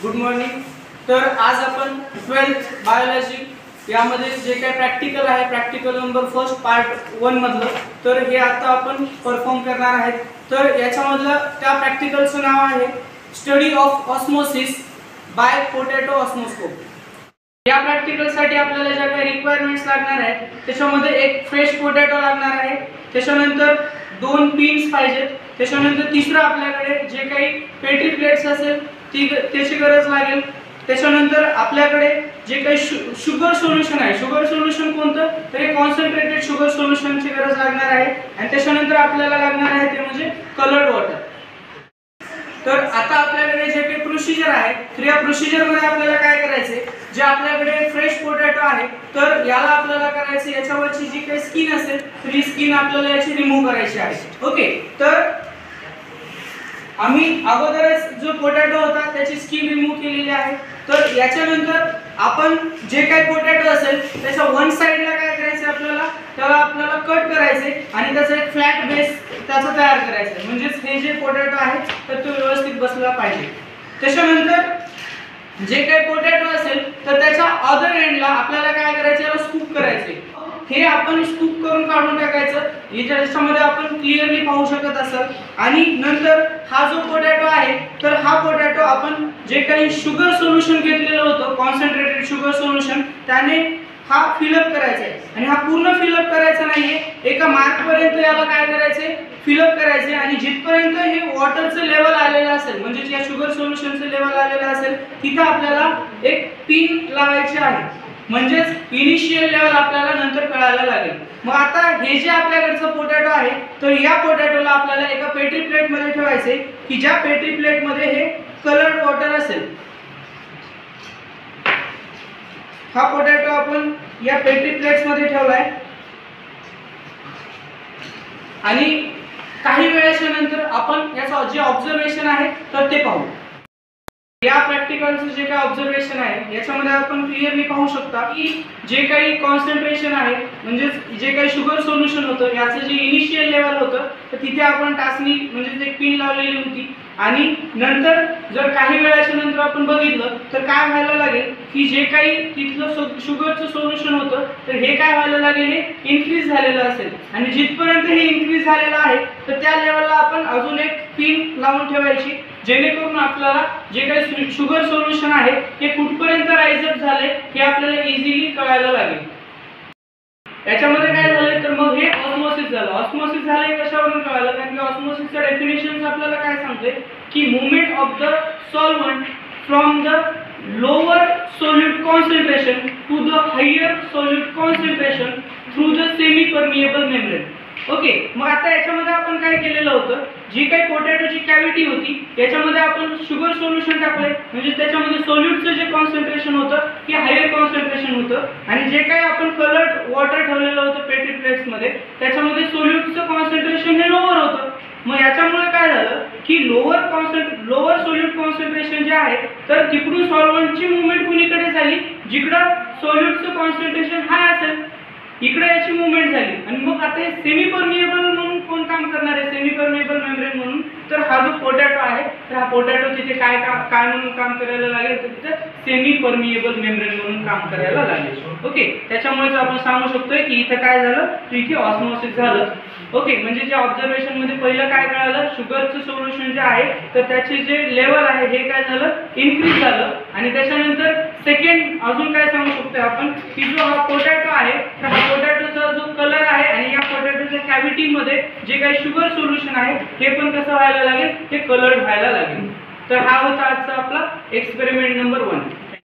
Good morning. तर आज आपण 12th बायोलॉजी यामध्ये जे काही प्रॅक्टिकल आहे, प्रॅक्टिकल नंबर फर्स्ट पार्ट 1 मधलं, तर हे आता आपण परफॉर्म करणार आहेत। तर याच्यामधलं त्या प्रॅक्टिकलचं नाव आहे study of osmosis by potato osmoscope. या प्रॅक्टिकलसाठी आपल्याला ज्या काही रिक्वायरमेंट्स लागणार आहेत त्याच्यामध्ये एक फ्रेश पोटॅटो लागणार आहे, त्याच्यानंतर 2 पिन्स पाहिजेत, त्याच्यानंतर तिसरं आपल्याकडे जे काही पेट्री प्लेट्स असेल त्याची गरज लागेल, त्याच्यानंतर आपल्याकडे जे काही शुगर सोल्युशन आहे, शुगर सोल्युशन कोणतं तर हे कॉन्सन्ट्रेटेड शुगर सोल्युशनची गरज लागणार आहे, आणि त्याच्यानंतर आपल्याला लागणार आहे ते म्हणजे कलर्ड वॉटर। तर आता आपल्याकडे जे काही प्रोसिजर आहे तर या प्रोसिजर मध्ये आपल्याला काय करायचे, जे आपल्याकडे फ्रेश पोटॅटो आहे तर याला आपल्याला करायचे याच्यावरची जी काही स्किन असेल तर ही स्किन आपल्याला याची रिमूव्ह करायची आहे। ओके, तर आम्ही अगोदरच जो पोटॅटो होता त्याची स्किन रिमूव्ह केलेली आहे। तर याच्यानंतर आपण जे काही पोटॅटो असेल त्याच्या वन साइडला काय करायचे, आपल्याला कट करायचे आणि त्याचा एक फ्लॅट बेस त्याचा तयार करायचा आहे, म्हणजे हे जे पोटॅटो आहे तर तो व्यवस्थित बसला पाहिजे। त्याच्यानंतर जे काही पोटॅटो असेल तर त्याच्या अदर एंडला आपल्याला काय करायचे, याला स्कूप करायचे। हे आपण स्कूप करून काढून टाकायचं, याच्यामध्ये आपण क्लिअरली पाहू शकत असाल। आणि नंतर हा जो पोटॅटो आहे तर हा पोटॅटो आपण जे काही शुगर सोल्युशन घेतलेलं होतं, कॉन्सन्ट्रेटेड शुगर सोल्युशन, त्याने हा फिलअप करायचा आहे। आणि हा पूर्ण फिलअप करायचा नाहीये, एका मार्क पर्यंत याला काय करायचे, फिलअप करायचे, आणि जिथपर्यंत हे वॉटरचं लेवल आलेलं असेल, म्हणजे या शुगर सोल्युशनचं लेवल आलेलं असेल तिथं आपल्याला एक पिन लावायची आहे, म्हणजेच इनिशियल लेवल आपल्याला नंतर कळायला लागेल। मग आता हे जे आपल्याकडचं पोटॅटो आहे तर या पोटॅटोला आपल्याला एका पेट्री प्लेट मध्ये ठेवायचे, की ज्या पेट्री प्लेट मध्ये हे कलर्ड वॉटर असेल। हा पोटॅटो आपण या पेट्री प्लेट्स मध्ये ठेवलाय, आणि काही वेळेच्या नंतर आपण याचं जे ऑब्झर्वेशन आहे तर ते पाहू। या प्रॅक्टिकलचं जे काही ऑब्झर्वेशन आहे याच्यामध्ये आपण क्लिअरली पाहू शकता की जे काही कॉन्सन्ट्रेशन आहे, म्हणजे जे काही शुगर सोल्युशन होतं याचं जे इनिशियल लेवल होतं तर तिथे आपण टाचणी म्हणजे एक पिन लावलेली होती, आणि नंतर जर काही वेळाच्या नंतर आपण बघितलं तर काय व्हायला लागेल की जे काही तिथलं शुगरचं सोल्युशन होतं तर हे काय व्हायला लागेल, हे इन्क्रीज झालेलं असेल, आणि जिथपर्यंत हे इन्क्रीज झालेलं आहे तर त्या लेवलला आपण अजून एक पिन लावून ठेवायची, जेणेकरून आपल्याला जे काही शुगर सोल्युशन आहे हे कुठपर्यंत राइज अप झाले हे आपल्याला इझिली कळायला लागेल। याच्यामध्ये काय झालं तर मग हे ऑस्मोसिस झालं। ऑस्मोसिस झाले कशावरून कळालं, कारण की ऑस्मोसिसचं डेफिनेशन आपल्याला काय सांगते की movement of the solvent from the lower solute concentration to the higher solute concentration through the semi permeable membrane. Okay, मग आता याच्यामध्ये आपण काय केलेलं होतं, जी काही पोटॅटोची कॅव्हिटी होती याच्यामध्ये आपण शुगर सोल्युशन टाकले, म्हणजे त्याच्यामध्ये सोल्यूटचं जे कॉन्सन्ट्रेशन होतं हे हायर कॉन्सन्ट्रेशन होतं, आणि जे काही आपण कलर्ड वॉटर ठेवलेलं होतं पेट्री प्लेट्स मध्ये त्याच्यामध्ये सोल्यूटचं कॉन्सन्ट्रेशन हे लोअर होतं। मग याच्यामुळे काय झालं की लोअर सोल्यूट कॉन्सन्ट्रेशन जे आहे तर तिकडून सॉल्व्हंटची मूवमेंट कुणीकडे झाली, जिकडं सोल्यूटचं कॉन्सन्ट्रेशन हाय असेल इकडे याची मूवमेंट झाली, आणि मग आता हे सेमी परमिएबल म्हणून कोण काम करणार आहे, सेमी परमिएबल मेम्ब्रेन म्हणून। तर हा जो पोटॅटो आहे तर हा पोटॅटो तिथे काय म्हणून काम करायला लागेल, तर तिथे सेमी परमिएबल मेम्ब्रेन म्हणून काम करायला लागेल। ओके, त्याच्यामुळेच आपण सांगू शकतोय की इथे काय झालं, तर इथे ऑस्मोसिस झालं। ओके, म्हणजे जे ऑब्झर्वेशन मध्ये पहिलं काय कळालं, शुगरचं सोल्युशन जे आहे तर त्याचे जे लेवल आहे हे काय झालं, इन्क्रीज झालं, आणि त्याच्यानंतर सेकंड अजून काय सांगू शकतो आपण की जो हा पोटॅटो आहे तर हा पोटॅटोचा जो कलर आहे आणि या पोटॅटोच्या कॅव्हिटी मध्ये जे काही शुगर सोल्युशन आहे हे पण कसं व्हायला लागेल, हे कलर्ड व्हायला लागेल। तर हा होता आजचा आपला एक्सपेरिमेंट नंबर 1।